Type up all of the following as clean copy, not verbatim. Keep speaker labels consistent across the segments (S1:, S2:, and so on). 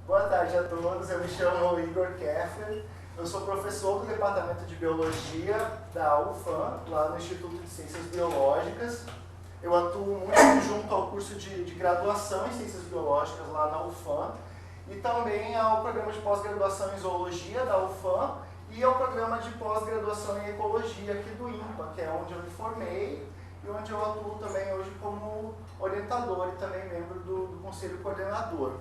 S1: Boa tarde a todos, eu me chamo Igor Keffer, eu sou professor do Departamento de Biologia da UFAM, lá no Instituto de Ciências Biológicas. Eu atuo muito junto ao curso de graduação em Ciências Biológicas lá na UFAM e também ao programa de pós-graduação em Zoologia da UFAM e ao programa de pós-graduação em Ecologia aqui do INPA, que é onde eu me formei e onde eu atuo também hoje como orientador e também membro do Conselho Coordenador.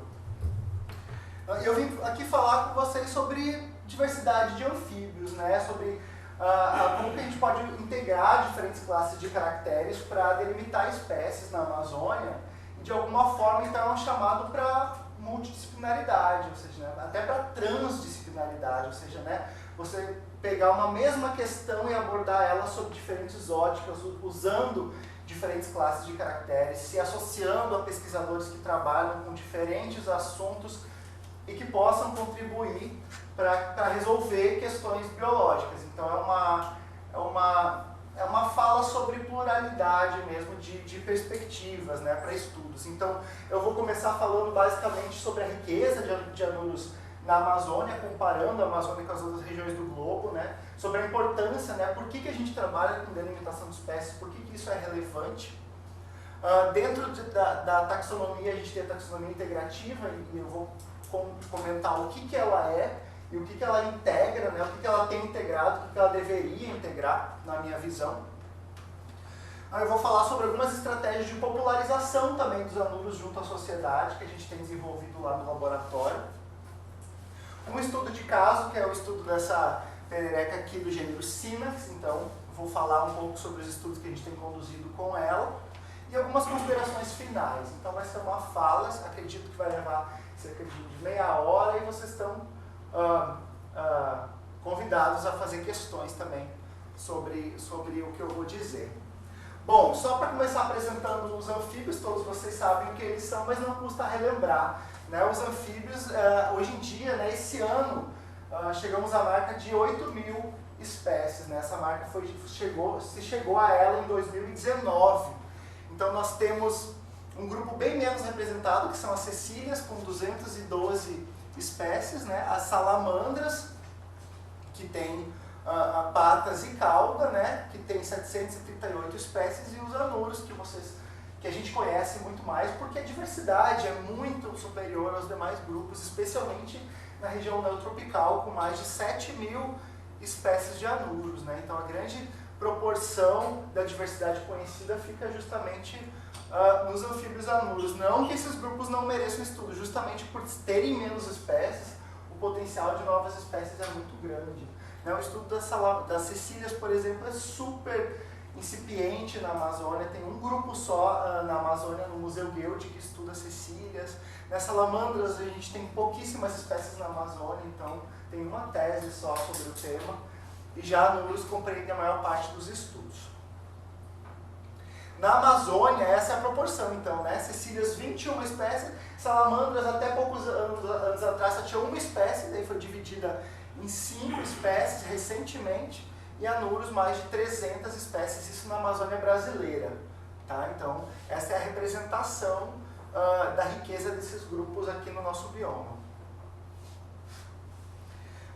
S1: Eu vim aqui falar com vocês sobre diversidade de anfíbios, né? Sobre como que a gente pode integrar diferentes classes de caracteres para delimitar espécies na Amazônia e de alguma forma então é um chamado para multidisciplinaridade, ou seja, né? Até para transdisciplinaridade, ou seja, né? Você pegar uma mesma questão e abordar ela sob diferentes óticas, usando diferentes classes de caracteres, se associando a pesquisadores que trabalham com diferentes assuntos e que possam contribuir para resolver questões biológicas. Então é uma fala sobre pluralidade mesmo de perspectivas, né, para estudos. Então eu vou começar falando basicamente sobre a riqueza de anuros na Amazônia, comparando a Amazônia com as outras regiões do globo, né, sobre a importância, né, por que a gente trabalha com delimitação de espécies, por que isso é relevante. Dentro da taxonomia, a gente tem a taxonomia integrativa, e eu vou comentar o que ela é e o que ela integra, né, o que ela tem integrado, o que ela deveria integrar, na minha visão. Eu vou falar sobre algumas estratégias de popularização também dos anuros junto à sociedade, que a gente tem desenvolvido lá no laboratório. Um estudo de caso, que é o estudo dessa perereca aqui do gênero Sinax, então vou falar um pouco sobre os estudos que a gente tem conduzido com ela, e algumas considerações finais. Então vai ser uma fala, acredito que vai levar cerca de meia hora, e vocês estão convidados a fazer questões também sobre o que eu vou dizer. Bom, só para começar apresentando os anfíbios, todos vocês sabem o que eles são, mas não custa relembrar, né? Os anfíbios, hoje em dia, né, esse ano, chegamos à marca de 8.000 espécies, né? Essa marca se chegou a ela em 2019. Então nós temos um grupo bem menos representado, que são as cecílias, com 212 espécies, né? As salamandras, que tem patas e cauda, né? Que tem 738 espécies, e os anuros, que a gente conhece muito mais, porque a diversidade é muito superior aos demais grupos, especialmente na região neotropical, com mais de 7.000 espécies de anuros, né? Então a grande proporção da diversidade conhecida fica justamente nos anfíbios anuros. Não que esses grupos não mereçam estudo, justamente por terem menos espécies, o potencial de novas espécies é muito grande. O estudo das cecílias, por exemplo, é super incipiente na Amazônia, tem um grupo só na Amazônia, no Museu Goethe, que estuda cecílias. Nas salamandras a gente tem pouquíssimas espécies na Amazônia, então tem uma tese só sobre o tema, e já anuros compreende a maior parte dos estudos. Na Amazônia, essa é a proporção, então, né? Cecílias, 21 espécies, salamandras, até poucos anos atrás, só tinha uma espécie, daí foi dividida em 5 espécies recentemente, e anuros, mais de 300 espécies, isso na Amazônia brasileira. Tá? Então, essa é a representação da riqueza desses grupos aqui no nosso bioma.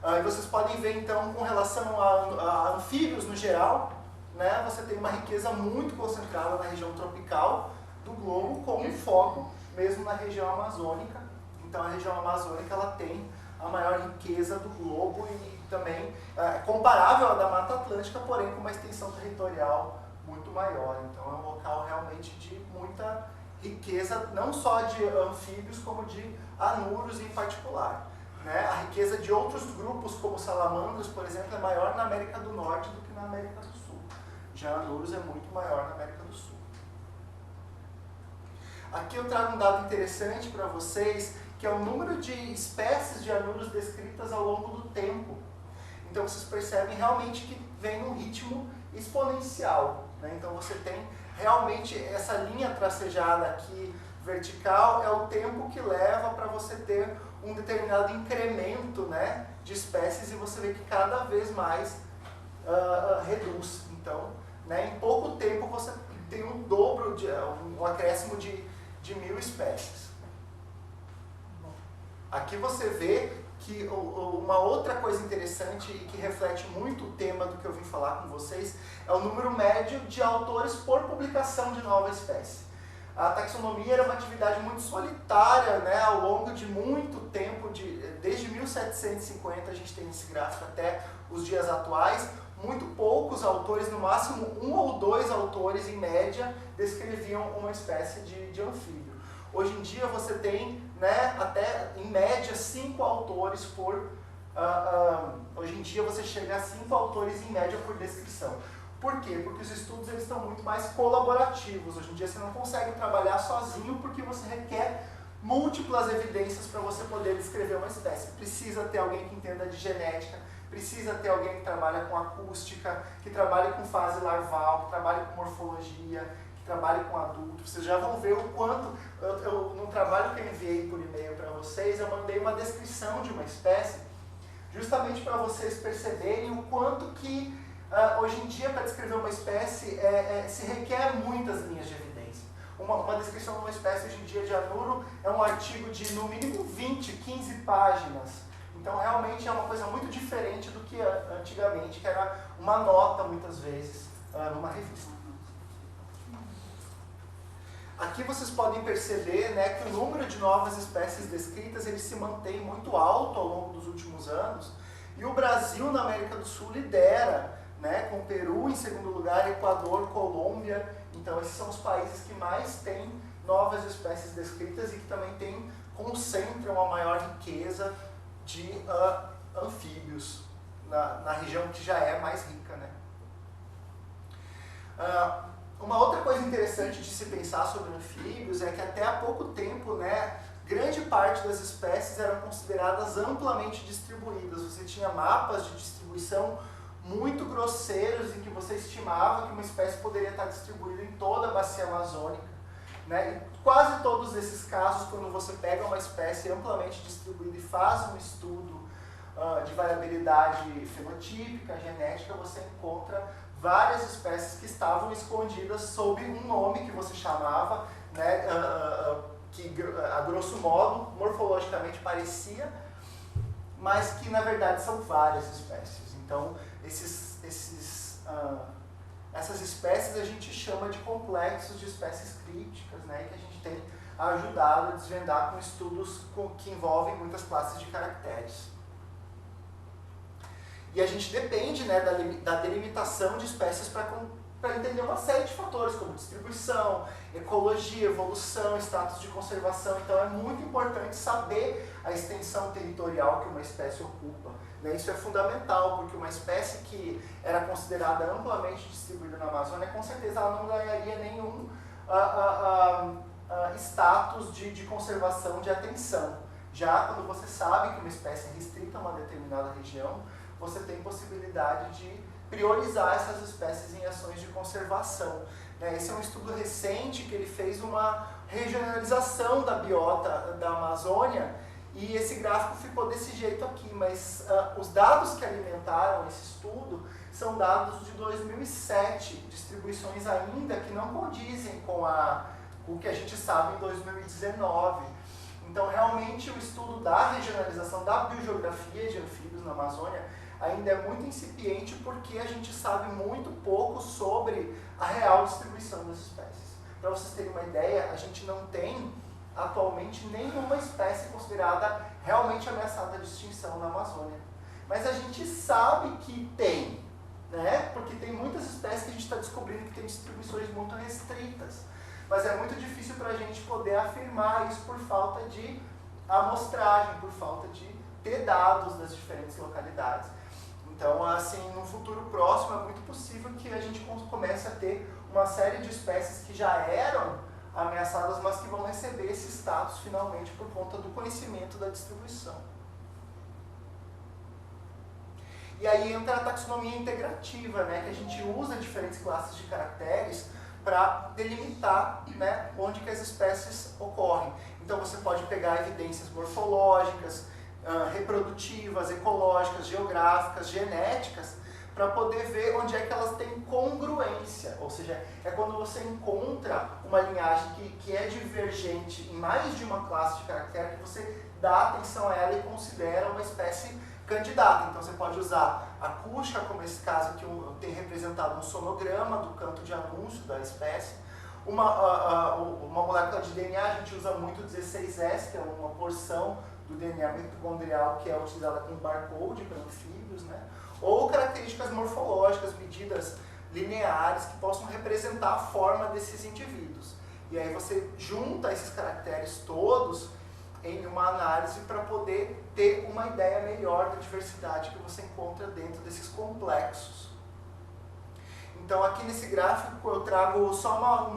S1: E vocês podem ver, então, com relação a anfíbios no geral, né, você tem uma riqueza muito concentrada na região tropical do globo, com um foco mesmo na região amazônica. Então a região amazônica ela tem a maior riqueza do globo e também comparável à da Mata Atlântica, porém com uma extensão territorial muito maior. Então é um local realmente de muita riqueza, não só de anfíbios, como de anuros em particular. Né? A riqueza de outros grupos, como salamandras, por exemplo, é maior na América do Norte do que na América do Sul. Já anuros é muito maior na América do Sul. Aqui eu trago um dado interessante para vocês, que é o número de espécies de anuros descritas ao longo do tempo. Então vocês percebem realmente que vem num ritmo exponencial. Né? Então você tem realmente essa linha tracejada aqui vertical, é o tempo que leva para você ter um determinado incremento, né, de espécies, e você vê que cada vez mais reduz. Então, né, em pouco tempo você tem um dobro, um acréscimo de 1.000 espécies. Aqui você vê que uma outra coisa interessante e que reflete muito o tema do que eu vim falar com vocês é o número médio de autores por publicação de nova espécie. A taxonomia era uma atividade muito solitária, né, ao longo de muito tempo, desde 1750 a gente tem esse gráfico até os dias atuais. Muito poucos autores, no máximo 1 ou 2 autores em média, descreviam uma espécie de anfíbio. Hoje em dia você tem, né, até em média 5 autores por... hoje em dia você chega a 5 autores em média por descrição. Por quê? Porque os estudos eles estão muito mais colaborativos. Hoje em dia você não consegue trabalhar sozinho porque você requer múltiplas evidências para você poder descrever uma espécie. Precisa ter alguém que entenda de genética, precisa ter alguém que trabalha com acústica, que trabalhe com fase larval, que trabalhe com morfologia, que trabalhe com adulto. Vocês já vão ver o quanto, no trabalho que eu enviei por e-mail para vocês, eu mandei uma descrição de uma espécie, justamente para vocês perceberem o quanto que, hoje em dia, para descrever uma espécie, se requer muitas linhas de evidência. Uma descrição de uma espécie, hoje em dia, de anuro, é um artigo de, no mínimo, 20, 15 páginas. Então, realmente, é uma coisa muito diferente do que antigamente, que era uma nota, muitas vezes, numa revista. Aqui vocês podem perceber, né, que o número de novas espécies descritas ele se mantém muito alto ao longo dos últimos anos. E o Brasil, na América do Sul, lidera, né, com o Peru em segundo lugar, Equador, Colômbia. Então, esses são os países que mais têm novas espécies descritas e que também concentram a maior riqueza de anfíbios na região que já é mais rica, né? Uma outra coisa interessante de se pensar sobre anfíbios é que até há pouco tempo, né, grande parte das espécies eram consideradas amplamente distribuídas. Você tinha mapas de distribuição muito grosseiros em que você estimava que uma espécie poderia estar distribuída em toda a bacia amazônica, né? E quase todos esses casos, quando você pega uma espécie amplamente distribuída e faz um estudo de variabilidade fenotípica, genética, você encontra várias espécies que estavam escondidas sob um nome que você chamava, né, que a grosso modo, morfologicamente parecia, mas que na verdade são várias espécies. Então, essas espécies a gente chama de complexos de espécies crípticas, né, que a gente tem ajudado a desvendar com estudos que envolvem muitas classes de caracteres. E a gente depende, né, da delimitação de espécies para entender uma série de fatores, como distribuição, ecologia, evolução, status de conservação. Então é muito importante saber a extensão territorial que uma espécie ocupa, né? Isso é fundamental, porque uma espécie que era considerada amplamente distribuída na Amazônia, com certeza ela não ganharia nenhum status de conservação de atenção. Já quando você sabe que uma espécie é restrita a uma determinada região, você tem possibilidade de priorizar essas espécies em ações de conservação. Esse é um estudo recente que ele fez uma regionalização da biota da Amazônia e esse gráfico ficou desse jeito aqui, mas os dados que alimentaram esse estudo são dados de 2007, distribuições ainda que não condizem com o que a gente sabe em 2019. Então, realmente, o estudo da regionalização da biogeografia de anfíbios na Amazônia ainda é muito incipiente porque a gente sabe muito pouco sobre a real distribuição das espécies. Para vocês terem uma ideia, a gente não tem atualmente nenhuma espécie considerada realmente ameaçada de extinção na Amazônia. Mas a gente sabe que tem, né? Porque tem muitas espécies que a gente está descobrindo que têm distribuições muito restritas. Mas é muito difícil para a gente poder afirmar isso por falta de amostragem, por falta de ter dados das diferentes localidades. Então, assim, no futuro próximo é muito possível que a gente comece a ter uma série de espécies que já eram ameaçadas, mas que vão receber esse status finalmente por conta do conhecimento da distribuição. E aí entra a taxonomia integrativa, né, que a gente usa diferentes classes de caracteres para delimitar, né, onde que as espécies ocorrem. Então você pode pegar evidências morfológicas, reprodutivas, ecológicas, geográficas, genéticas, para poder ver onde é que elas têm congruência, ou seja, é quando você encontra uma linhagem que é divergente em mais de uma classe de caractere, que você dá atenção a ela e considera uma espécie candidata. Então você pode usar acústica, como esse caso que tem representado um sonograma do canto de anúncio da espécie. Uma molécula de DNA, a gente usa muito o 16S, que é uma porção do DNA mitocondrial que é utilizada como barcode para anfíbios, né? Ou características morfológicas, medidas lineares que possam representar a forma desses indivíduos. E aí você junta esses caracteres todos em uma análise para poder ter uma ideia melhor da diversidade que você encontra dentro desses complexos. Então aqui nesse gráfico eu trago só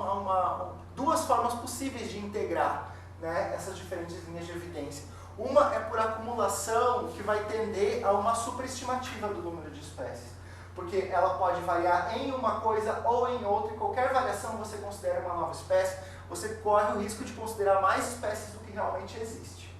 S1: duas formas possíveis de integrar, né, essas diferentes linhas de evidência. Uma é por acumulação, que vai tender a uma superestimativa do número de espécies, porque ela pode variar em uma coisa ou em outra, e qualquer variação você considera uma nova espécie, você corre o risco de considerar mais espécies do que realmente existe.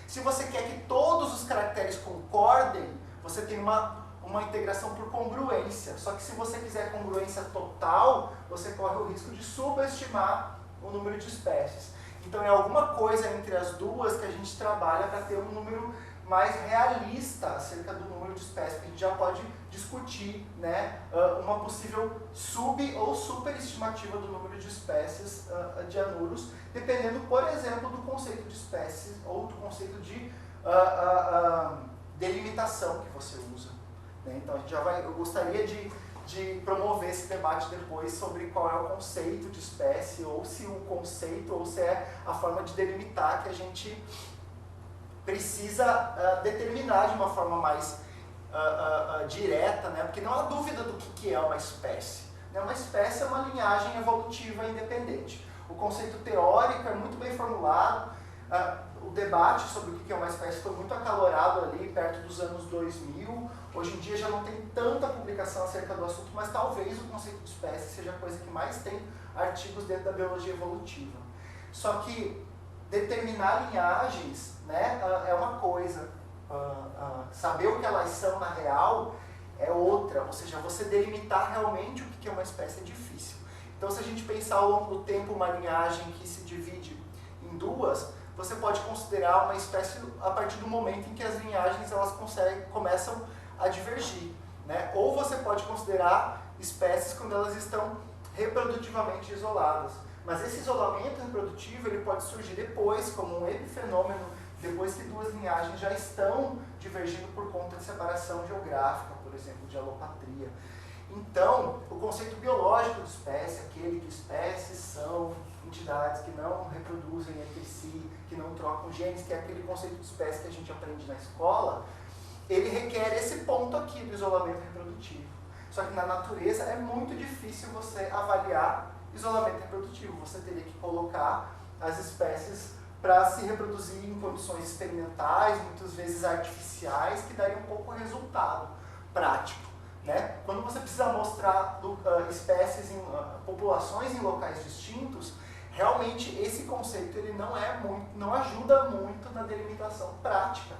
S1: Se você quer que todos os caracteres concordem, você tem uma integração por congruência. Só que se você quiser congruência total, você corre o risco de subestimar o número de espécies. Então é alguma coisa entre as duas que a gente trabalha para ter um número mais realista acerca do número de espécies, que a gente já pode discutir, né, uma possível sub- ou superestimativa do número de espécies de anuros, dependendo, por exemplo, do conceito de espécies ou do conceito de delimitação que você usa. Né? Então a gente eu gostaria de promover esse debate depois sobre qual é o conceito de espécie, ou se o conceito, ou se é a forma de delimitar que a gente precisa determinar de uma forma mais direta, né? Porque não há dúvida do que é uma espécie. Né? Uma espécie é uma linhagem evolutiva independente. O conceito teórico é muito bem formulado, o debate sobre o que é uma espécie foi muito acalorado ali perto dos anos 2000, hoje em dia já não tem tanta publicação acerca do assunto, mas talvez o conceito de espécie seja a coisa que mais tem artigos dentro da biologia evolutiva. Só que determinar linhagens, né, é uma coisa, saber o que elas são na real é outra, ou seja, você delimitar realmente o que é uma espécie é difícil. Então se a gente pensar ao longo do tempo uma linhagem que se divide em duas, você pode considerar uma espécie a partir do momento em que as linhagens elas começam a divergir, né? Ou você pode considerar espécies quando elas estão reprodutivamente isoladas. Mas esse isolamento reprodutivo ele pode surgir depois, como um epifenômeno, depois que duas linhagens já estão divergindo por conta de separação geográfica, por exemplo, de alopatria. Então, o conceito biológico de espécie, aquele que espécies são entidades que não reproduzem entre si, que não trocam genes, que é aquele conceito de espécie que a gente aprende na escola, ele requer esse ponto aqui do isolamento reprodutivo. Só que na natureza é muito difícil você avaliar isolamento reprodutivo. Você teria que colocar as espécies para se reproduzir em condições experimentais, muitas vezes artificiais, que daria um pouco resultado prático. Né? Quando você precisa mostrar espécies populações em locais distintos, realmente esse conceito ele não ajuda muito na delimitação prática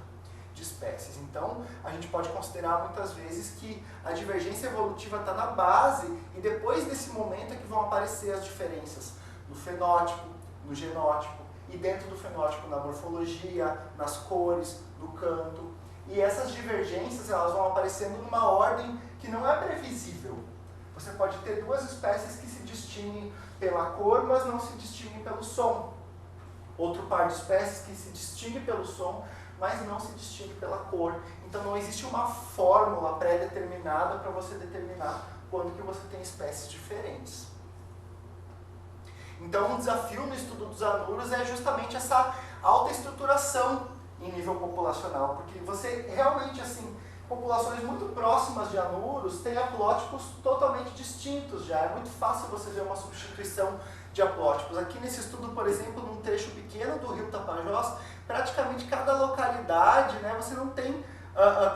S1: de espécies. Então, a gente pode considerar muitas vezes que a divergência evolutiva está na base e depois desse momento é que vão aparecer as diferenças no fenótipo, no genótipo e dentro do fenótipo na morfologia, nas cores, no canto. E essas divergências elas vão aparecendo numa ordem que não é previsível. Você pode ter duas espécies que se distinguem pela cor, mas não se distinguem pelo som. Outro par de espécies que se distingue pelo som, mas não se distingue pela cor. Então não existe uma fórmula pré-determinada para você determinar quando que você tem espécies diferentes. Então um desafio no estudo dos anuros é justamente essa alta estruturação em nível populacional, porque você realmente, assim, populações muito próximas de anuros têm haplótipos totalmente distintos já. É muito fácil você ver uma substituição de haplótipos. Aqui nesse estudo, por exemplo, num trecho pequeno do rio Tapajós, praticamente cada localidade, né, você não tem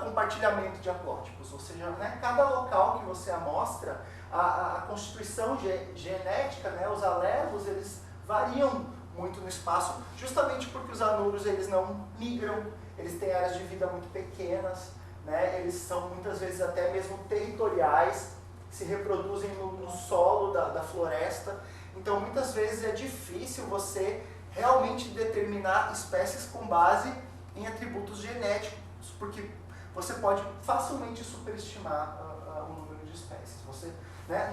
S1: compartilhamento de haplótipos, ou seja, né, cada local que você amostra, a constituição genética, né, os alelos, eles variam muito no espaço, justamente porque os anuros eles não migram, eles têm áreas de vida muito pequenas, né? Eles são muitas vezes até mesmo territoriais, se reproduzem no solo da floresta. Então muitas vezes é difícil você realmente determinar espécies com base em atributos genéticos, porque você pode facilmente superestimar o número de espécies. Você, né,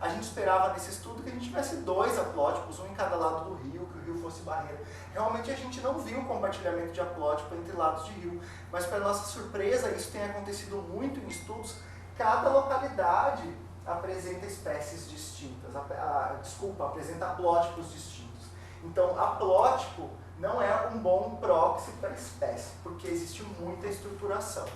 S1: a gente esperava nesse estudo que a gente tivesse 2 haplótipos, um em cada lado do rio, que o rio fosse barreira. Realmente a gente não viu compartilhamento de haplótipo entre lados de rio, mas para nossa surpresa isso tem acontecido muito em estudos. Cada localidade apresenta espécies distintas, apresenta haplótipos distintos. Então, haplótipo não é um bom proxy para a espécie, porque existe muita estruturação.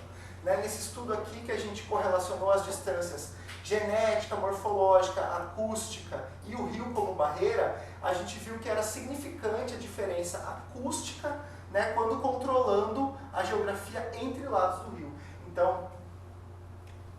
S1: Né? Nesse estudo aqui que a gente correlacionou as distâncias genética, morfológica, acústica e o rio como barreira, a gente viu que era significante a diferença acústica, né, quando controlando a geografia entre lados do rio. Então,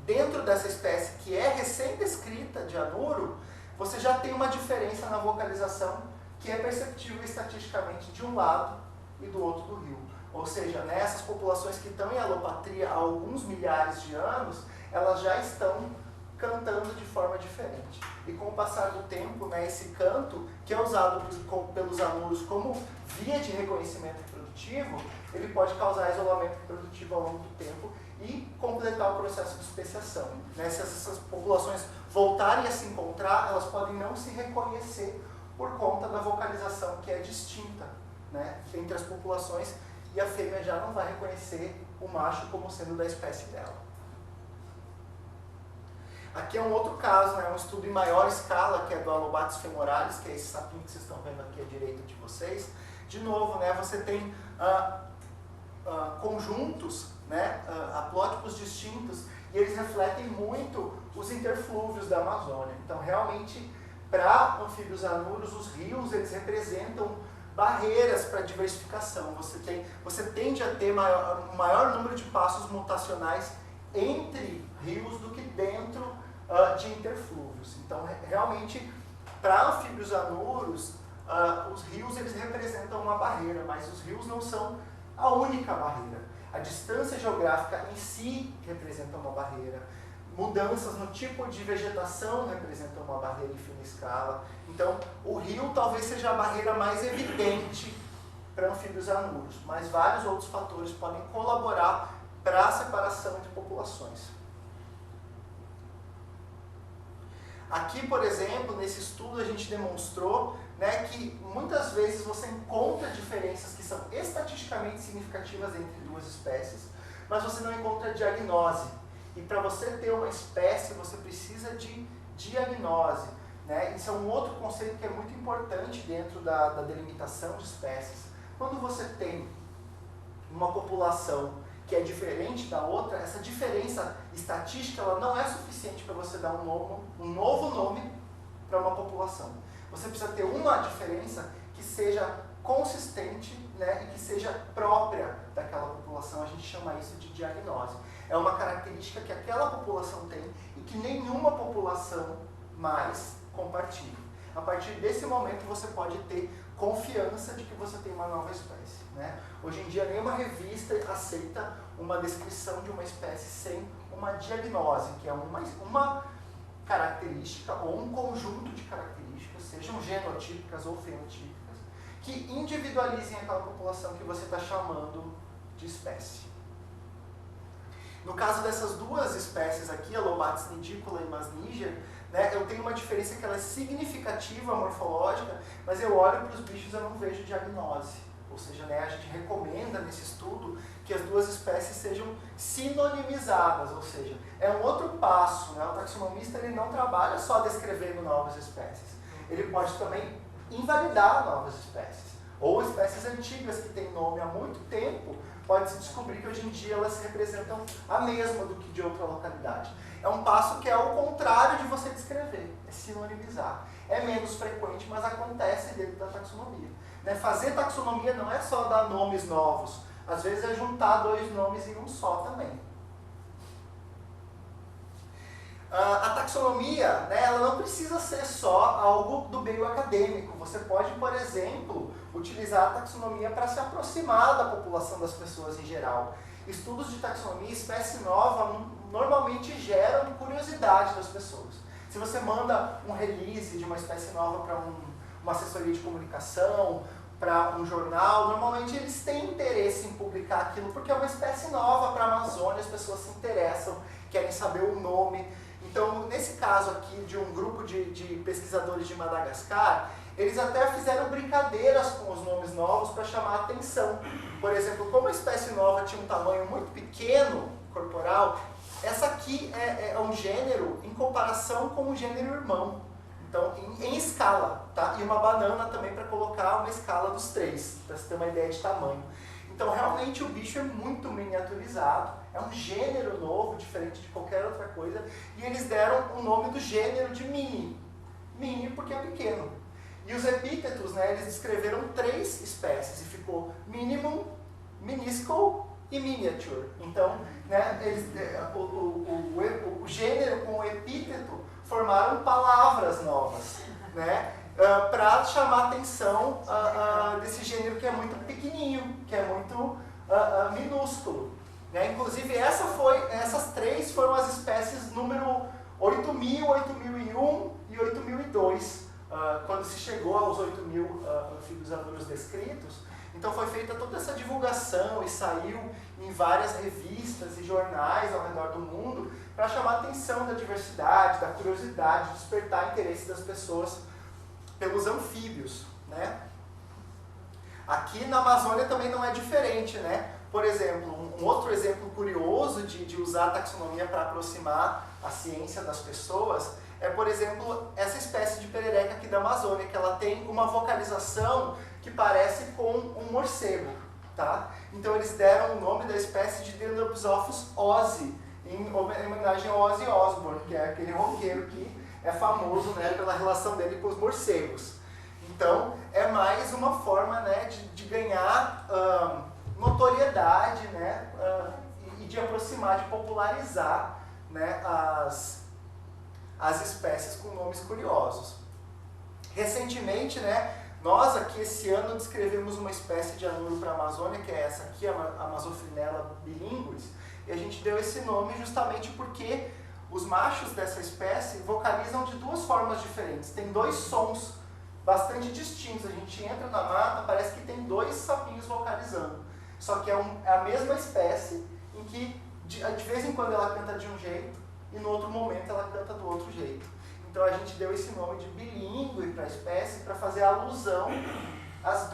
S1: dentro dessa espécie que é recém-descrita de anuro, você já tem uma diferença na vocalização que é perceptível estatisticamente de um lado e do outro do rio. Ou seja, nessas populações que estão em alopatria há alguns milhares de anos, elas já estão cantando de forma diferente. E com o passar do tempo, né, esse canto, que é usado pelos anuros como via de reconhecimento reprodutivo, ele pode causar isolamento reprodutivo ao longo do tempo e completar o processo de especiação. Né? Se essas populações voltarem a se encontrar, elas podem não se reconhecer por conta da vocalização que é distinta, né, entre as populações, e a fêmea já não vai reconhecer o macho como sendo da espécie dela. Aqui é um outro caso, né, um estudo em maior escala, que é do Alobates femoralis, que é esse sapinho que vocês estão vendo aqui à direita de vocês. De novo, né, você tem conjuntos, né, haplótipos distintos, e eles refletem muito os interflúvios da Amazônia. Então, realmente, para anfíbios anuros, os rios eles representam barreiras para a diversificação. Você tende a ter um maior número de passos mutacionais entre rios do que dentro de interflúvios. Então, realmente, para anfíbios anuros, os rios eles representam uma barreira, mas os rios não são a única barreira. A distância geográfica em si representa uma barreira. Mudanças no tipo de vegetação representam uma barreira em fina escala. Então, o rio talvez seja a barreira mais evidente para anfíbios anuros, mas vários outros fatores podem colaborar para a separação de populações. Aqui, por exemplo, nesse estudo a gente demonstrou, né, que muitas vezes você encontra diferenças que são estatisticamente significativas entre duas espécies, mas você não encontra diagnose. E para você ter uma espécie, você precisa de diagnose. Né? Isso é um outro conceito que é muito importante dentro da delimitação de espécies. Quando você tem uma população que é diferente da outra, essa diferença estatística ela não é suficiente para você dar um novo nome para uma população. Você precisa ter uma diferença que seja consistente, né, e que seja própria daquela população. A gente chama isso de diagnose. É uma característica que aquela população tem e que nenhuma população mais compartilha. A partir desse momento você pode ter confiança de que você tem uma nova espécie. Né? Hoje em dia nenhuma revista aceita uma descrição de uma espécie sem uma diagnose, que é uma característica ou um conjunto de características, sejam genotípicas ou fenotípicas, que individualizem aquela população que você está chamando de espécie. No caso dessas duas espécies aqui, Alobates nidicola e Mas niger, né, eu tenho uma diferença que ela é significativa morfológica, mas eu olho para os bichos e eu não vejo diagnose. Ou seja, né, a gente recomenda nesse estudo que as duas espécies sejam sinonimizadas, ou seja, é um outro passo. Né? O taxonomista ele não trabalha só descrevendo novas espécies, ele pode também invalidar novas espécies. Ou espécies antigas que têm nome há muito tempo, pode-se descobrir que hoje em dia elas representam a mesma do que de outra localidade. É um passo que é o contrário de você descrever, é sinonimizar. É menos frequente, mas acontece dentro da taxonomia. Né? Fazer taxonomia não é só dar nomes novos, às vezes é juntar dois nomes em um só também. A taxonomia, né, ela não precisa ser só algo do meio acadêmico. Você pode, por exemplo, utilizar a taxonomia para se aproximar da população das pessoas em geral. estudos de taxonomia, espécie nova, normalmente geram curiosidade das pessoas. Se você manda um release de uma espécie nova para uma assessoria de comunicação, para um jornal, normalmente eles têm interesse em publicar aquilo, porque é uma espécie nova para a Amazônia, as pessoas se interessam, querem saber o nome. Então, nesse caso aqui de um grupo de pesquisadores de Madagascar, eles até fizeram brincadeiras com os nomes novos para chamar a atenção. Por exemplo, como a espécie nova tinha um tamanho muito pequeno, corporal, essa aqui é um gênero em comparação com o gênero irmão. Então, em escala, tá? E uma banana também para colocar uma escala dos 3, para você ter uma ideia de tamanho. Então, realmente, o bicho é muito miniaturizado, é um gênero novo, diferente de qualquer outra coisa, e eles deram o nome do gênero de mini. Mini porque é pequeno. E os epítetos, né, eles descreveram 3 espécies, e ficou minimum, minuscule e miniature. Então, né, o gênero com o epíteto formaram palavras novas, né, para chamar a atenção desse gênero que é muito pequenininho, que é muito minúsculo. Né? Inclusive, essas 3 foram as espécies número 8000, 8001 e 8002, quando se chegou aos 8000 anfíbios aduros descritos. Então foi feita toda essa divulgação e saiu em várias revistas e jornais ao redor do mundo para chamar a atenção da diversidade, da curiosidade, despertar interesse das pessoas pelos anfíbios, né? Aqui na Amazônia também não é diferente, né? Por exemplo, um outro exemplo curioso de usar a taxonomia para aproximar a ciência das pessoas é, por exemplo, essa espécie de perereca aqui da Amazônia, que ela tem uma vocalização que parece com um morcego, tá? Então eles deram o nome da espécie de Dendropisophus ozzy, em homenagem ao Ozzy Osbourne, que é aquele roqueiro que é famoso, né, pela relação dele com os morcegos. Então, é mais uma forma, né, de ganhar notoriedade, né, e de aproximar, de popularizar, né, as espécies com nomes curiosos. Recentemente, né, nós aqui esse ano descrevemos uma espécie de anuro para a Amazônia, que é essa aqui, a Amazophrynella bilinguis, e a gente deu esse nome justamente porque os machos dessa espécie vocalizam de 2 formas diferentes. Tem 2 sons bastante distintos. A gente entra na mata, parece que tem 2 sapinhos vocalizando. Só que é a mesma espécie em que de vez em quando ela canta de um jeito e no outro momento ela canta do outro jeito. Então a gente deu esse nome de bilíngue para a espécie para fazer alusão às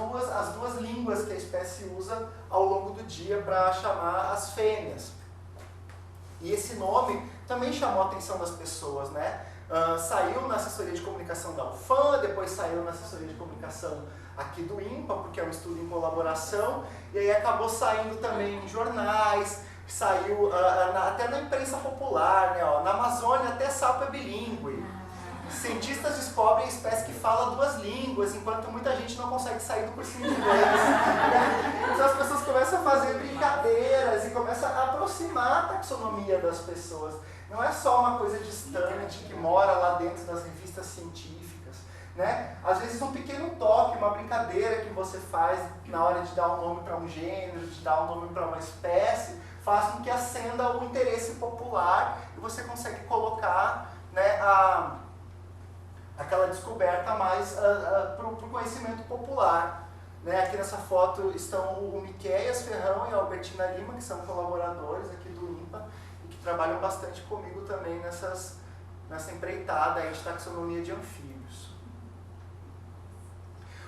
S1: duas línguas que a espécie usa ao longo do dia para chamar as fêmeas. E esse nome também chamou a atenção das pessoas, né? Saiu na assessoria de comunicação da UFAM, depois saiu na assessoria de comunicação aqui do INPA, porque é um estudo em colaboração, e aí acabou saindo também em jornais, saiu até na imprensa popular, né? Ó, na Amazônia até sapo é bilíngue. Cientistas descobrem espécie que fala 2 línguas, enquanto muita gente não consegue sair do cursinho de inglês. Então as pessoas começam a fazer brincadeiras e começam a aproximar a taxonomia das pessoas. Não é só uma coisa distante que mora lá dentro das revistas científicas, né? Às vezes um pequeno toque, uma brincadeira que você faz na hora de dar um nome para um gênero, de dar um nome para uma espécie, faz com que acenda o interesse popular e você consegue colocar, né, aquela descoberta mais para o conhecimento popular. Né? Aqui nessa foto estão o Miqueias Ferrão e a Albertina Lima, que são colaboradores aqui do INPA e que trabalham bastante comigo também nessa empreitada aí de taxonomia de anfíbios.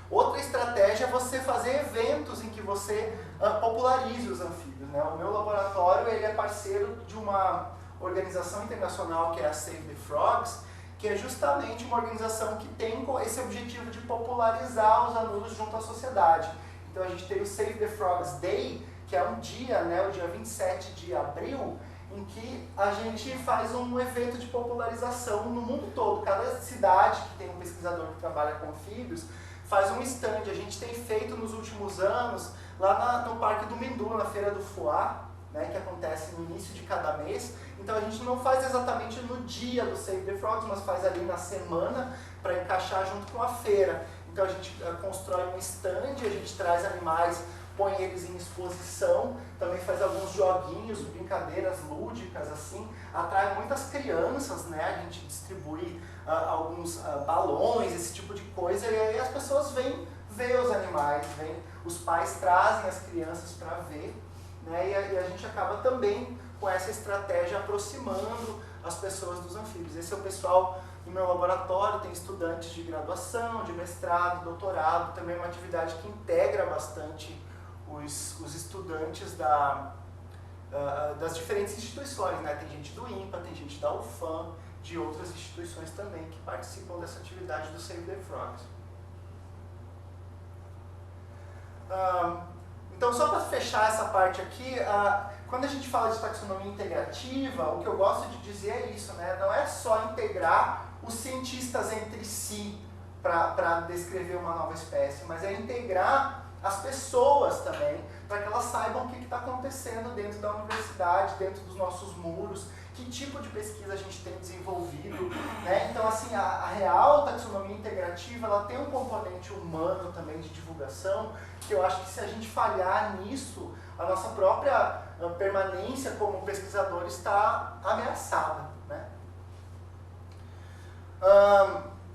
S1: Outra estratégia é você fazer eventos em que você popularize os anfíbios. Né? O meu laboratório ele é parceiro de uma organização internacional que é a Save the Frogs, que é justamente uma organização que tem esse objetivo de popularizar os anuros junto à sociedade. Então a gente tem o Save the Frogs Day, que é um dia, né, o dia 27 de abril, em que a gente faz um evento de popularização no mundo todo. Cada cidade que tem um pesquisador que trabalha com anfíbios faz um stand. A gente tem feito nos últimos anos, lá no Parque do Mindu, na Feira do Fuá, né, que acontece no início de cada mês. Então a gente não faz exatamente no dia do Save the Frogs, mas faz ali na semana para encaixar junto com a feira. Então a gente constrói um stand, a gente traz animais põe eles em exposição, também faz alguns joguinhos, brincadeiras lúdicas, assim, atrai muitas crianças, né? A gente distribui alguns balões, esse tipo de coisa, e aí as pessoas vêm ver os animais, os pais trazem as crianças para ver, né? E a gente acaba também com essa estratégia aproximando as pessoas dos anfíbios. Esse é o pessoal do meu laboratório, tem estudantes de graduação, de mestrado, doutorado, também é uma atividade que integra bastante os estudantes das diferentes instituições, né? Tem gente do INPA, tem gente da UFAM, de outras instituições também que participam dessa atividade do Save the Frogs. Então, só para fechar essa parte aqui, quando a gente fala de taxonomia integrativa, o que eu gosto de dizer é isso, né? Não é só integrar os cientistas entre si para descrever uma nova espécie, mas é integrar as pessoas também, para que elas saibam o que está acontecendo dentro da universidade, dentro dos nossos muros, que tipo de pesquisa a gente tem desenvolvido, né? Então, assim, a real taxonomia integrativa, ela tem um componente humano também de divulgação, que eu acho que se a gente falhar nisso, a nossa própria permanência como pesquisador está ameaçada, né?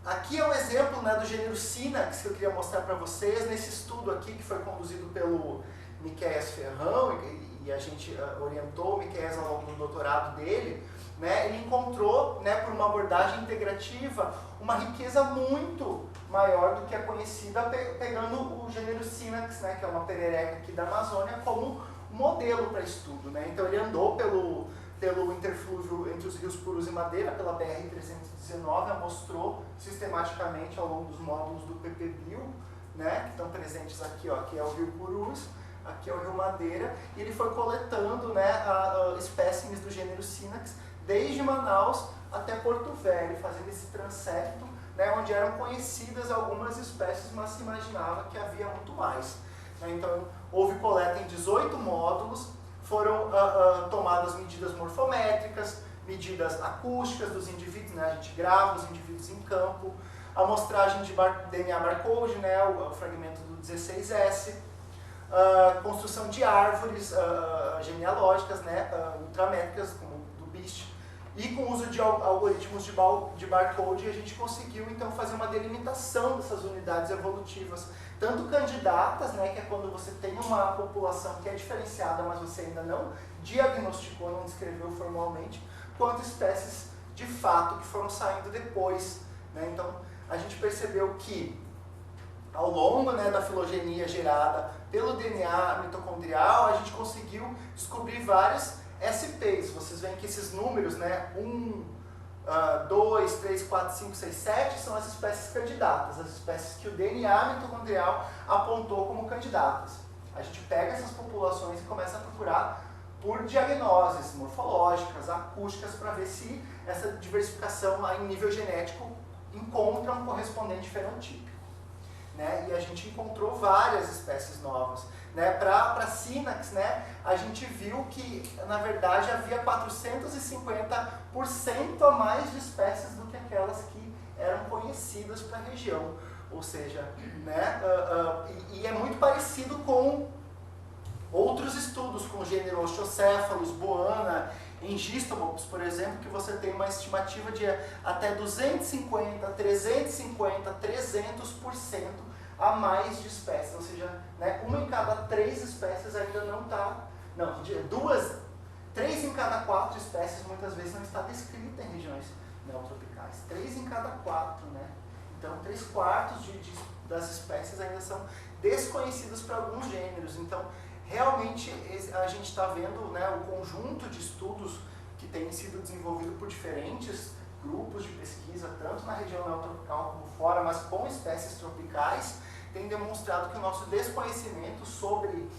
S1: Aqui é um exemplo, né, do gênero Synax que eu queria mostrar para vocês, nesse estudo aqui que foi conduzido pelo Miquéias Ferrão, e a gente orientou o Miquéias ao longo do doutorado dele, né? Ele encontrou, né, por uma abordagem integrativa, uma riqueza muito maior do que a conhecida, pegando o gênero Synax, né, que é uma perereca aqui da Amazônia, como modelo para estudo, né? Então ele andou pelo interflúvio entre os rios Purus e Madeira, pela BR-319, mostrou sistematicamente ao longo dos módulos do PPBio, né, que estão presentes aqui, ó, aqui é o rio Purus, aqui é o rio Madeira, e ele foi coletando, né, espécimes do gênero Synax, desde Manaus até Porto Velho, fazendo esse transepto, né, onde eram conhecidas algumas espécies, mas se imaginava que havia muito mais, né? Então, houve coleta em 18 módulos, foram tomadas medidas morfométricas, medidas acústicas dos indivíduos, né? A gente grava os indivíduos em campo, amostragem de DNA barcode, né? o fragmento do 16S, construção de árvores genealógicas, né? Ultramétricas, como do BIST, e com o uso de algoritmos de barcode a gente conseguiu então fazer uma delimitação dessas unidades evolutivas, tanto candidatas, né, que é quando você tem uma população que é diferenciada, mas você ainda não diagnosticou, não descreveu formalmente, quanto espécies de fato que foram saindo depois, né? Então a gente percebeu que ao longo, né, da filogenia gerada pelo DNA mitocondrial, a gente conseguiu descobrir vários SPs. Vocês veem que esses números, né, 1, 2, 3, 4, 5, 6, 7, são as espécies candidatas, as espécies que o DNA mitocondrial apontou como candidatas. A gente pega essas populações e começa a procurar por diagnoses morfológicas, acústicas, para ver se essa diversificação em nível genético encontra um correspondente fenotípico. Né? E a gente encontrou várias espécies novas. Né? Para Synax, né, a gente viu que, na verdade, havia 450% a mais de espécies do que aquelas que eram conhecidas para a região. Ou seja, né, e é muito parecido com outros estudos, com o gênero Osteocephalus, Boana, Engistomops, por exemplo, que você tem uma estimativa de até 250, 350, 300% a mais de espécies, ou seja, né, uma em cada 3 espécies ainda não está, não, 3 em cada 4 espécies muitas vezes não está descrita em regiões neotropicais, 3 em cada 4, né? Então 3/4 das espécies ainda são desconhecidas para alguns gêneros. Então realmente a gente está vendo, né, o conjunto de estudos que tem sido desenvolvido por diferentes grupos de pesquisa, tanto na região neotropical como fora, mas com espécies tropicais, tem demonstrado que o nosso desconhecimento sobre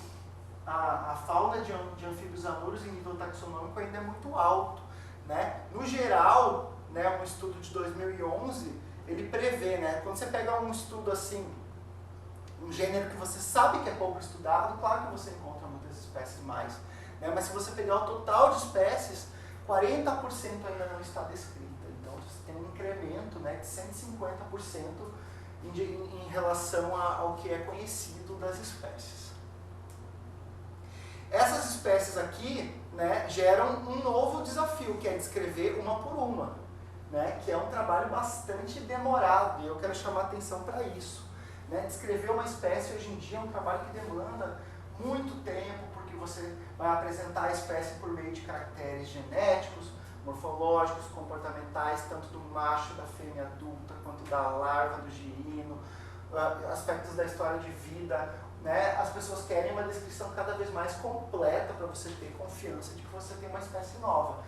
S1: a fauna de anfíbios anuros em nível taxonômico ainda é muito alto, né? No geral, né, um estudo de 2011, ele prevê, né, quando você pega um estudo assim, um gênero que você sabe que é pouco estudado, claro que você encontra muitas espécies mais, né? Mas se você pegar o total de espécies, 40% ainda não está descrita. Então você tem um incremento, né, de 150% em relação ao que é conhecido das espécies. espécies aqui, né, geram um novo desafio, que é descrever uma por uma, né, que é um trabalho bastante demorado, e eu quero chamar a atenção para isso. Né? Descrever uma espécie hoje em dia é um trabalho que demanda muito tempo, porque você vai apresentar a espécie por meio de caracteres genéticos, morfológicos, comportamentais, tanto do macho, da fêmea adulta, quanto da larva, do girino, aspectos da história de vida. Né? As pessoas querem uma descrição cada vez mais completa para você ter confiança de que você tem uma espécie nova.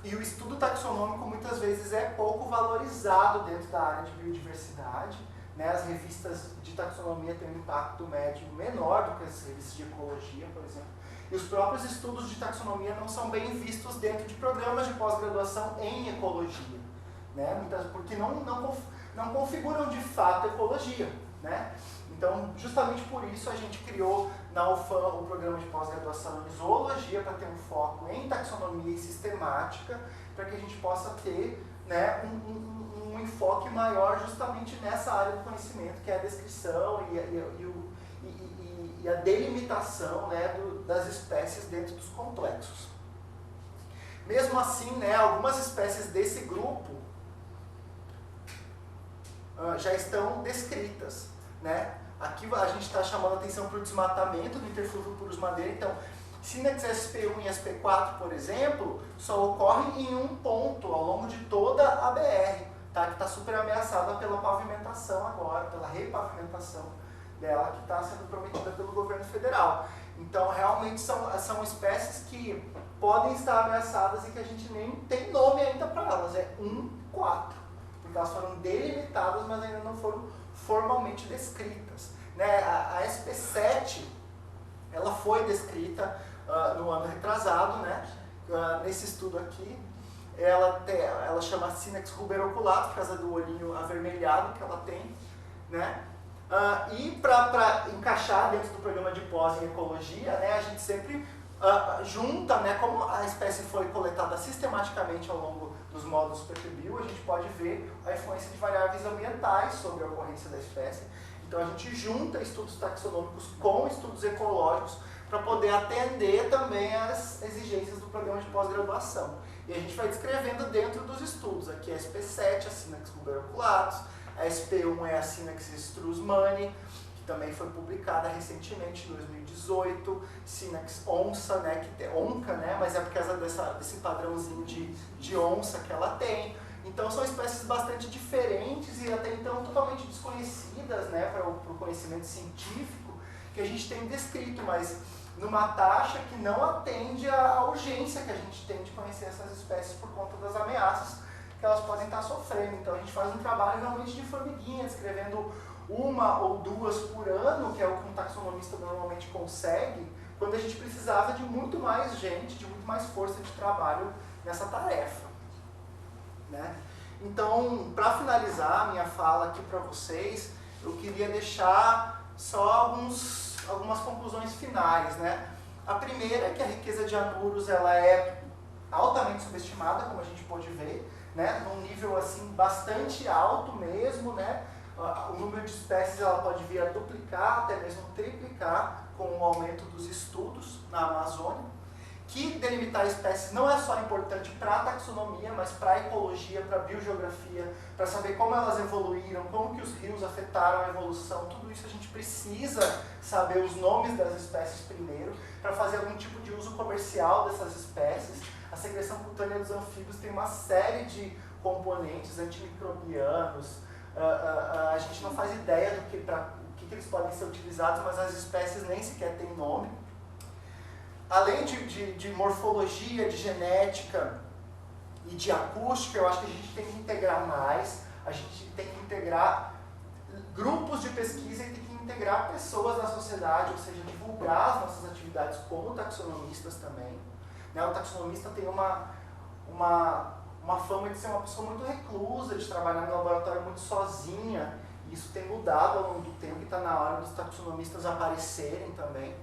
S1: E o estudo taxonômico muitas vezes é pouco valorizado dentro da área de biodiversidade. Né? As revistas de taxonomia têm um impacto médio menor do que as revistas de ecologia, por exemplo. E os próprios estudos de taxonomia não são bem vistos dentro de programas de pós-graduação em ecologia. Né? Porque não configuram de fato ecologia. Né? Então, justamente por isso a gente criou na UFAM o programa de pós-graduação em zoologia para ter um foco em taxonomia e sistemática, para que a gente possa ter, né, um enfoque maior justamente nessa área do conhecimento, que é a descrição e a delimitação, né, das espécies dentro dos complexos. Mesmo assim, né, algumas espécies desse grupo já estão descritas. Né? Aqui a gente está chamando a atenção para o desmatamento do interflúvio Purus Madeira. Então, Synax SP1 e SP4, por exemplo, só ocorrem em um ponto ao longo de toda a BR, tá? Que está super ameaçada pela pavimentação agora, pela repavimentação dela, que está sendo prometida pelo governo federal. Então, realmente são espécies que podem estar ameaçadas e que a gente nem tem nome ainda para elas. É 1-4, porque elas foram delimitadas, mas ainda não foram formalmente descritas. Né? A SP7, ela foi descrita no ano retrasado, né? Nesse estudo aqui. Ela chama Synax ruberoculato, por causa do olhinho avermelhado que ela tem. Né? E para encaixar dentro do programa de pós em ecologia, né, a gente sempre junta, né, como a espécie foi coletada sistematicamente ao longo dos módulos PPBio, a gente pode ver a influência de variáveis ambientais sobre a ocorrência da espécie. Então a gente junta estudos taxonômicos com estudos ecológicos para poder atender também as exigências do programa de pós-graduação. E a gente vai descrevendo dentro dos estudos. Aqui a SP7, a Synax ruberoculatus, a SP1 é a Synax struzmani, que também foi publicada recentemente, em 2018, Synax onça, né, que tem onca, né, mas é por causa desse padrãozinho de onça que ela tem. Então são espécies bastante diferentes e até então totalmente desconhecidas, né, para o conhecimento científico, que a gente tem descrito, mas numa taxa que não atende à urgência que a gente tem de conhecer essas espécies por conta das ameaças que elas podem estar sofrendo. Então a gente faz um trabalho realmente de formiguinha, descrevendo uma ou duas por ano, que é o que um taxonomista normalmente consegue, quando a gente precisava de muito mais gente, de muito mais força de trabalho nessa tarefa. Né? Então, para finalizar a minha fala aqui para vocês, eu queria deixar só algumas conclusões finais. Né? A primeira é que a riqueza de anuros ela é altamente subestimada, como a gente pôde ver, né? Num nível assim, bastante alto mesmo. Né? O número de espécies ela pode vir a duplicar, até mesmo triplicar com o aumento dos estudos na Amazônia. Que delimitar espécies não é só importante para a taxonomia, mas para a ecologia, para a biogeografia, para saber como elas evoluíram, como que os rios afetaram a evolução. Tudo isso a gente precisa saber os nomes das espécies primeiro, para fazer algum tipo de uso comercial dessas espécies. A secreção cutânea dos anfíbios tem uma série de componentes antimicrobianos. A gente não faz ideia do que eles podem ser utilizados, mas as espécies nem sequer têm nome. Além de morfologia, de genética e de acústica, eu acho que a gente tem que integrar mais, a gente tem que integrar grupos de pesquisa e tem que integrar pessoas da sociedade, ou seja, divulgar as nossas atividades como taxonomistas também. Né? O taxonomista tem uma fama de ser uma pessoa muito reclusa, de trabalhar no laboratório muito sozinha, e isso tem mudado ao longo do tempo e está na hora dos taxonomistas aparecerem também.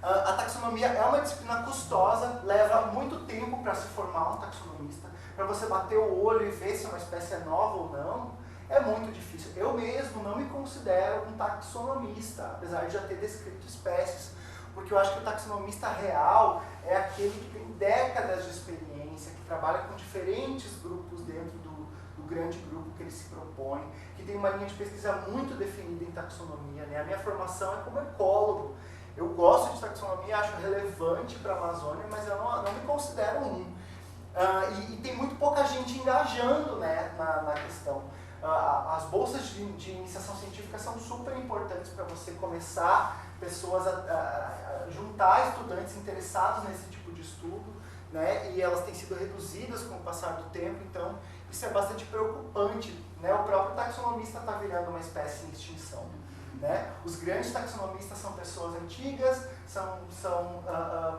S1: A taxonomia é uma disciplina custosa, leva muito tempo para se formar um taxonomista, para você bater o olho e ver se uma espécie é nova ou não, é muito difícil. Eu mesmo não me considero um taxonomista, apesar de já ter descrito espécies, porque eu acho que o taxonomista real é aquele que tem décadas de experiência, que trabalha com diferentes grupos dentro do grande grupo que ele se propõe, que tem uma linha de pesquisa muito definida em taxonomia, né? A minha formação é como ecólogo. Eu gosto de taxonomia, acho relevante para a Amazônia, mas eu não me considero um. E tem muito pouca gente engajando, né, na questão. As bolsas de iniciação científica são super importantes para você começar pessoas a juntar estudantes interessados nesse tipo de estudo, né, e elas têm sido reduzidas com o passar do tempo, então isso é bastante preocupante, né? O próprio taxonomista está virando uma espécie em extinção. Né? Os grandes taxonomistas são pessoas antigas, são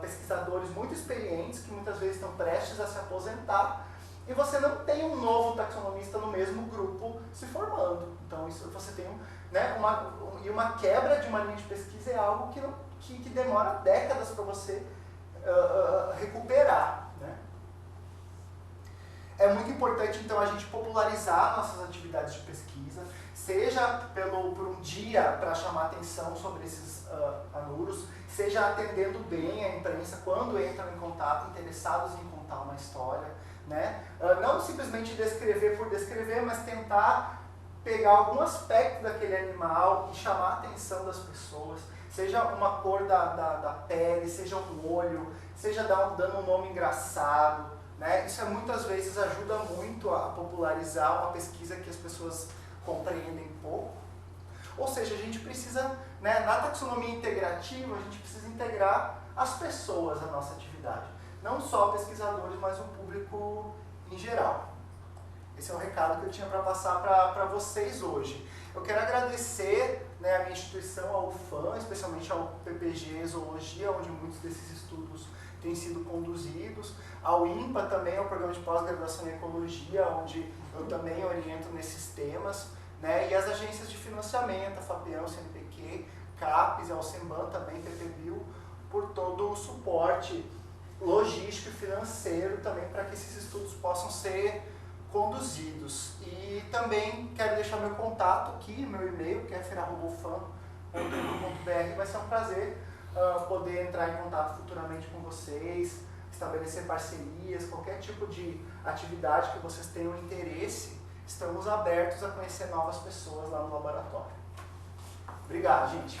S1: pesquisadores muito experientes, que muitas vezes estão prestes a se aposentar, e você não tem um novo taxonomista no mesmo grupo se formando. Então isso, você tem uma quebra de uma linha de pesquisa é algo que demora décadas para você recuperar. Né? É muito importante, então, a gente popularizar nossas atividades de pesquisa, seja por um dia para chamar atenção sobre esses anuros, seja atendendo bem a imprensa quando entram em contato, interessados em contar uma história. Né? Não simplesmente descrever por descrever, mas tentar pegar algum aspecto daquele animal e chamar a atenção das pessoas, seja uma cor da pele, seja um olho, seja dando um nome engraçado. Né? Isso muitas vezes ajuda muito a popularizar uma pesquisa que as pessoas compreendem pouco. Ou seja, a gente precisa, né, na taxonomia integrativa, a gente precisa integrar as pessoas à nossa atividade. Não só pesquisadores, mas o público em geral. Esse é o recado que eu tinha para passar para vocês hoje. Eu quero agradecer, né, a minha instituição, a UFAM, especialmente ao PPG Zoologia, onde muitos desses estudos têm sido conduzidos, ao INPA também, ao Programa de Pós-Graduação em Ecologia, onde eu também oriento nesses temas, né, e as agências de financiamento, a FAPEAM, CNPq, CAPES, a Alcemban também, PPBio, por todo o suporte logístico e financeiro também para que esses estudos possam ser conduzidos. E também quero deixar meu contato aqui, meu e-mail, kefir@ufam.edu.br. Vai ser um prazer poder entrar em contato futuramente com vocês, estabelecer parcerias, qualquer tipo de atividade que vocês tenham interesse. Estamos abertos a conhecer novas pessoas lá no laboratório. Obrigado, gente.